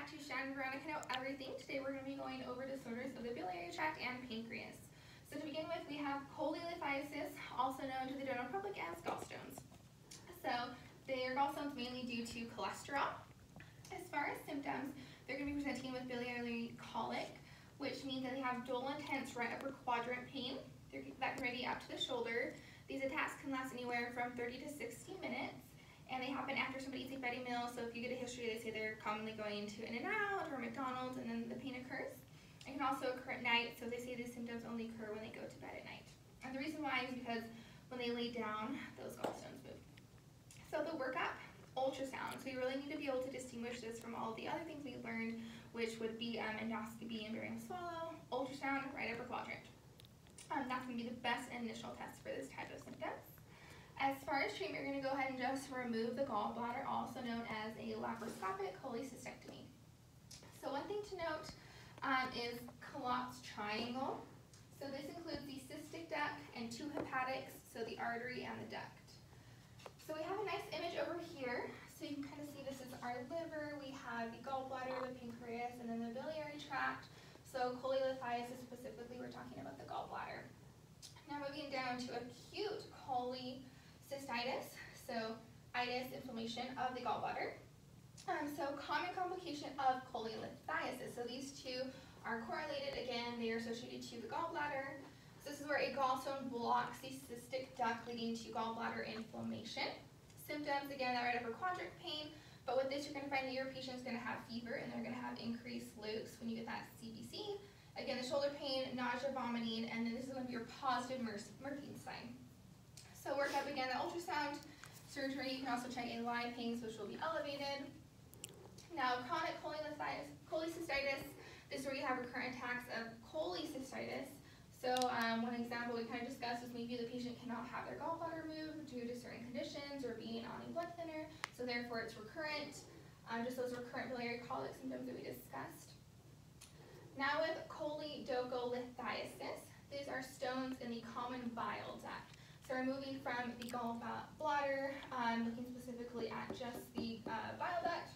back to Shannon Veronica Know Everything. Today we're going to be going over disorders of the biliary tract and pancreas. So to begin with, we have cholelithiasis, also known to the general public as gallstones. So their gallstones mainly due to cholesterol. As far as symptoms, they're going to be presenting with biliary colic, which means that they have dull intense right upper quadrant pain. That can radiate out to the shoulder. These attacks can last anywhere from 30 to 60 minutes. And they happen after somebody eats a fatty meal, so if you get a history, they say they're commonly going to In-N-Out or McDonald's, and then the pain occurs. It can also occur at night, so they say these symptoms only occur when they go to bed at night. And the reason why is because when they lay down, those gallstones move. So the workup, ultrasound. So you really need to be able to distinguish this from all the other things we learned, which would be endoscopy and barium swallow, ultrasound, right upper quadrant. That's going to be the best initial test for this type of symptoms. As far as treatment, you're going to go ahead and just remove the gallbladder, also known as a laparoscopic cholecystectomy. So one thing to note is Collott's triangle. So this includes the cystic duct and two hepatics, so the artery and the duct. So we have a nice image over here. So you can kind of see this is our liver. We have the gallbladder, the pancreas, and then the biliary tract. So cholelithiasis specifically, we're talking about the gallbladder. Now moving down to acute cholecystitis, so itis, inflammation of the gallbladder. So common complication of cholelithiasis. So these two are correlated. Again, they are associated to the gallbladder. So this is where a gallstone blocks the cystic duct, leading to gallbladder inflammation. Symptoms, again, that right upper quadrant pain. But with this, you're going to find that your patient is going to have fever and they're going to have increased Lukes when you get that CBC. Again, the shoulder pain, nausea, vomiting, and then this is going to be your positive Merkin sign. So work up again the ultrasound. Surgery, you can also check a lipase, which will be elevated. Now, chronic cholecystitis, this is where you have recurrent attacks of cholecystitis. So one example we kind of discussed is maybe the patient cannot have their gallbladder moved due to certain conditions or being on a blood thinner, so therefore it's recurrent. Just those recurrent biliary colic symptoms that we discussed. Now with choledocholithiasis, these are stones in the common bile duct. So we're moving from the gallbladder, looking specifically at just the bile duct.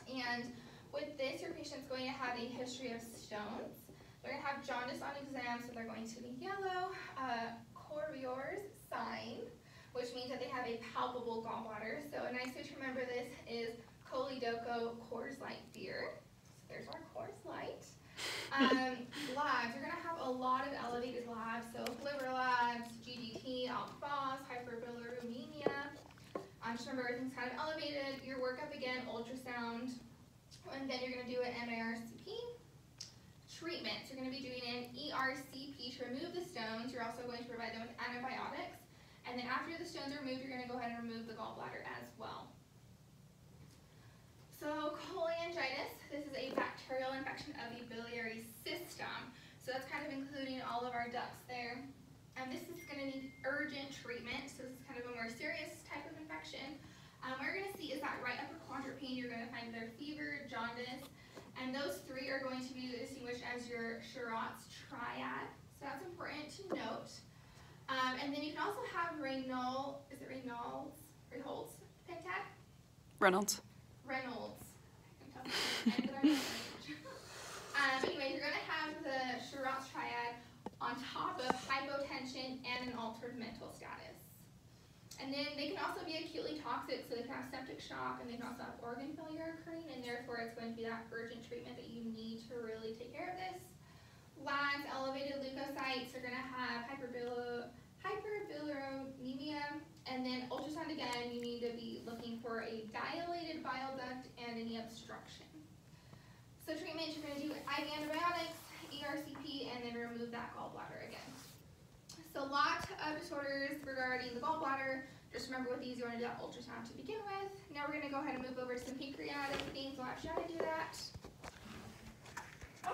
And with this, your patient's going to have a history of stones. They're going to have jaundice on exam, so they're going to be yellow. Coriore's sign, which means that they have a palpable gallbladder. So a nice way to remember this is choledoco Coors Light beer. So there's our Coors Light. Labs, you're going to have a lot of elevated labs, so liver labs, GGT, alk-phos, hyperbilirubinemia. Just remember everything's kind of elevated. Your workup again, ultrasound, and then you're going to do an MARCP. Treatment, so you're going to be doing an ERCP to remove the stones. You're also going to provide them with antibiotics, and then after the stones are removed, you're going to go ahead and remove the gallbladder as well. So cholangitis, this is a bacterial infection of the biliary system. So that's kind of including all of our ducts there. And this is going to need urgent treatment. So this is kind of a more serious type of infection. What you're going to see is that right upper quadrant pain. You're going to find their fever, jaundice, and those three are going to be distinguished as your Sherratt's triad. So that's important to note. And then you can also have Reynolds pentad? Reynolds. Anyway, you're going to have the Sherratt's triad on top of hypotension and an altered mental status. And then they can also be acutely toxic, so they can have septic shock, and they can also have organ failure occurring, and therefore it's going to be that urgent treatment that you need to really take care of this. Labs, elevated leukocytes, are going to have hyperbilirubinemia, and then ultrasound again, you need to be looking for a dilated bile duct and any obstruction. So treatment, you're going to do IV antibiotics, ERCP, and then remove that gallbladder again. So a lot of disorders regarding the gallbladder. Just remember with these, you want to do that ultrasound to begin with. Now we're going to go ahead and move over to some pancreatic things. We'll have Shannon do that.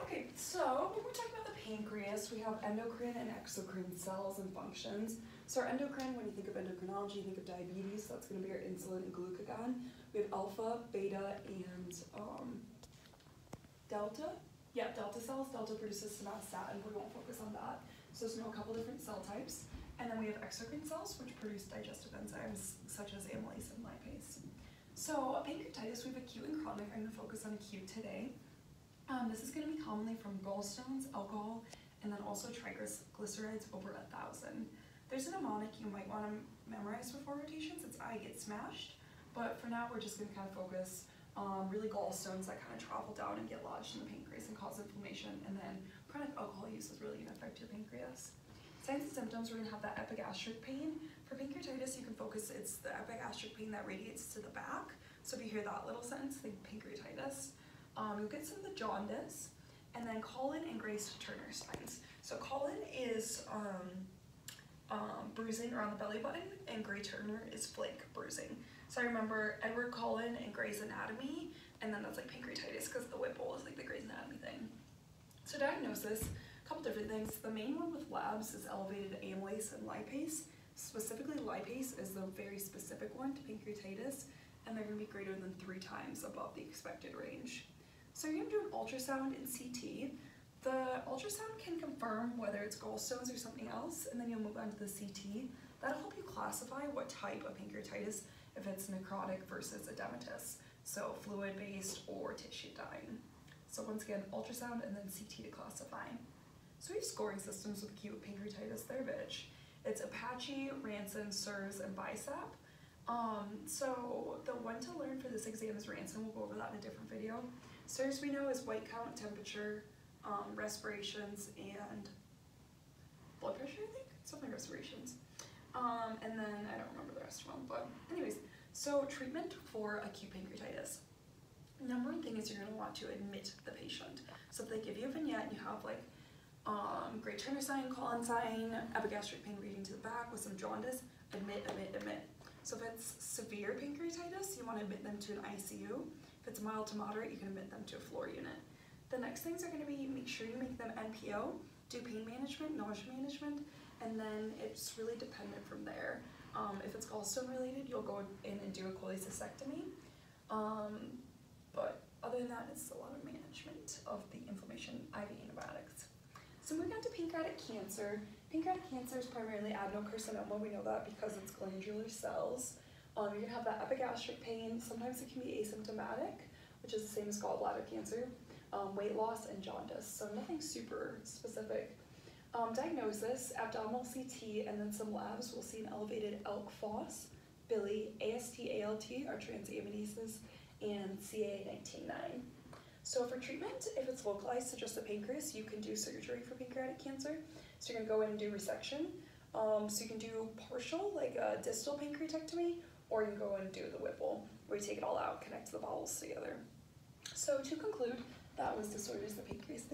Okay, so when we're talking about the pancreas, we have endocrine and exocrine cells and functions. So our endocrine, when you think of endocrinology, you think of diabetes, so that's going to be our insulin and glucagon. We have alpha, beta, and delta. Yeah, delta cells. Delta produces somatostatin, we won't focus on that. So there's a couple different cell types. And then we have exocrine cells, which produce digestive enzymes such as amylase and lipase. So pancreatitis, we have acute and chronic. I'm going to focus on acute today. This is going to be commonly from gallstones, alcohol, and then also triglycerides over 1,000. There's a mnemonic you might want to memorize before rotations. It's I get smashed. But for now, we're just going to kind of focus on really gallstones that kind of travel down and get lodged in the pancreas and cause inflammation. And then chronic alcohol use is really going to affect your pancreas. Signs and symptoms, we're going to have that epigastric pain. For pancreatitis, you can focus, it's the epigastric pain that radiates to the back. So if you hear that little sentence, think pancreatitis. You'll get some of the jaundice, and then Colin and Grace Turner signs. So Colin is bruising around the belly button, and Gray Turner is flank bruising. So I remember Edward Cullen and Gray's Anatomy, and then that's like pancreatitis because the Whipple is like the Gray's Anatomy thing. So diagnosis, a couple different things. The main one with labs is elevated amylase and lipase. Specifically, lipase is the very specific one to pancreatitis, and they're going to be greater than 3 times above the expected range. So you're going to do an ultrasound and CT. The ultrasound can confirm whether it's gallstones or something else, and then you'll move on to the CT. That'll help you classify what type of pancreatitis, if it's necrotic versus edematous, so fluid-based or tissue dying. So once again, ultrasound and then CT to classify. So we have scoring systems with acute pancreatitis. They're bitch. It's Apache, Ranson, SIRS, and BISAP. So the one to learn for this exam is Ranson. We'll go over that in a different video. SIRS we know is white count, temperature, respirations, and blood pressure, I think? Something respirations. And then I don't remember the rest of them, but anyways. So treatment for acute pancreatitis. Number one thing is you're going to want to admit the patient. So if they give you a vignette and you have like Gray Turner sign, Colin sign, epigastric pain reading to the back with some jaundice, admit, admit, admit. So if it's severe pancreatitis, you want to admit them to an ICU. If it's mild to moderate, you can admit them to a floor unit. The next things are going to be make sure you make them NPO, do pain management, nausea management, and then it's really dependent from there. If it's gallstone related, you'll go in and do a cholecystectomy. But other than that, it's a lot of management of the inflammation, IV antibiotics. So moving on to pancreatic cancer. Pancreatic cancer is primarily adenocarcinoma. We know that because it's glandular cells. You're going to have that epigastric pain. Sometimes it can be asymptomatic, which is the same as gallbladder cancer. Weight loss and jaundice, so nothing super specific. Diagnosis, abdominal CT, and then some labs. We'll see an elevated ELK phos, Billy, AST, ALT are transaminases, and CA19-9. So for treatment, if it's localized to just the pancreas, you can do surgery for pancreatic cancer. So you're going to go in and do resection. So you can do partial, like a distal pancreatectomy, or you can go in and do the Whipple, where you take it all out, connect the bowels together. So to conclude, that was disorders of the pancreas.